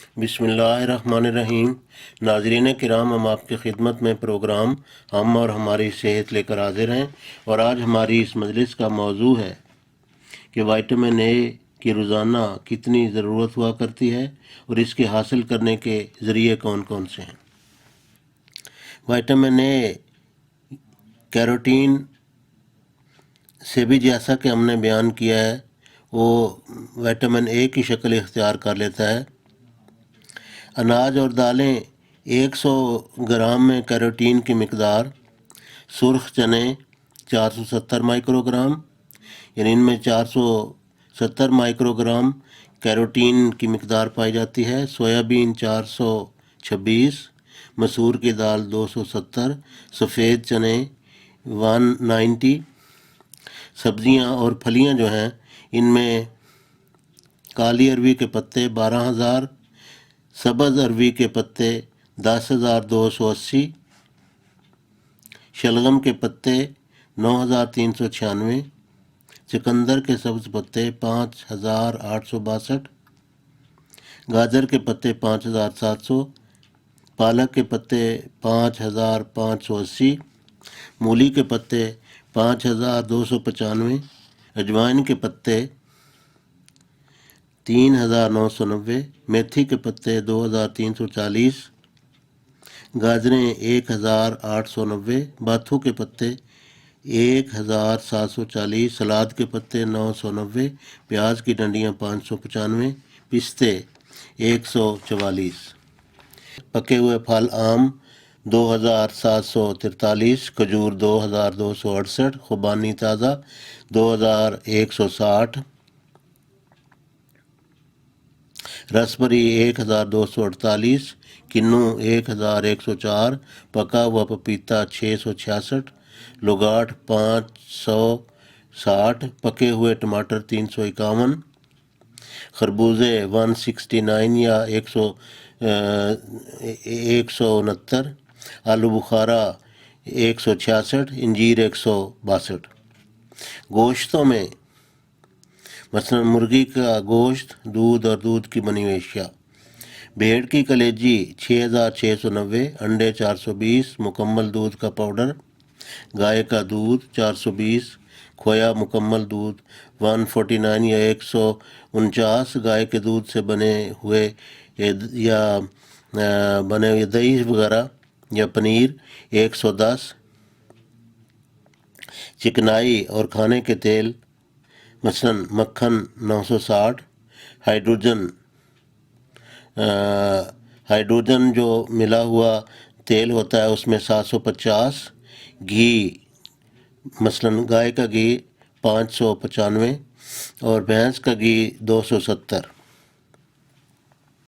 بسم اللہ الرحمن الرحیم۔ ناظرین کرام، ہم آپ کی خدمت میں پروگرام ہم اور ہماری صحت لے کر حاضر ہیں، اور آج ہماری اس مجلس کا موضوع ہے کہ وٹامن اے کی روزانہ کتنی ضرورت ہوا کرتی ہے اور اس کے حاصل کرنے کے ذریعے کون کون سے ہیں۔ وٹامن اے کیروٹین سے بھی، جیسا کہ ہم نے بیان کیا ہے، وہ وٹامن اے کی شکل اختیار کر لیتا ہے۔ اناج اور دالیں 100 گرام میں کیروٹین کی مقدار، سرخ چنے 470 مائکرو گرام، یعنی ان میں 470 مائکرو گرام کیروٹین کی مقدار پائی جاتی ہے۔ سویابین 426، مسور کی دال 270، سفید چنے 190۔ سبزیاں اور پھلیاں جو ہیں، ان میں کالی اروی کے پتے 12,000، سبز اروی کے پتے 10,280، شلغم کے پتے 9,396، چقندر کے سبز پتے 5,862، گاجر کے پتے 5,700، پالک کے پتے 5,580، مولی کے پتے 5,295، اجوائن کے پتے 3,990، میتھی کے پتے 2,340، گاجریں 1,890، باتھو کے پتے 1,740، سلاد کے پتے 990، پیاز کی ڈنڈیاں 595، پستے 144۔ پکے ہوئے پھل آم 2,743، کھجور 2,268، خوبانی تازہ 2,160، رسبری 1,248، کنو 1,104، پکا ہوا پپیتا 666، لگاٹ 560، پکے ہوئے ٹماٹر 351، خربوزے 169 یا 169، آلو بخارا 166، انجیر 162۔ گوشتوں میں مثلاً مرغی کا گوشت، دودھ اور دودھ کی بنی ہوئی اشیاء، بھیڑ کی کلیجی 6,690، انڈے 420، مکمل دودھ کا پاؤڈر، گائے کا دودھ 420، کھویا مکمل دودھ 149 یا 149، گائے کے دودھ سے بنے ہوئے دہی وغیرہ یا پنیر 110، چکنائی اور کھانے کے تیل مثلاً مکھن 960، ہائیڈروجن جو ملا ہوا تیل ہوتا ہے اس میں 750، گھی مثلاً گائے کا گھی 595 اور بھینس کا گھی 270۔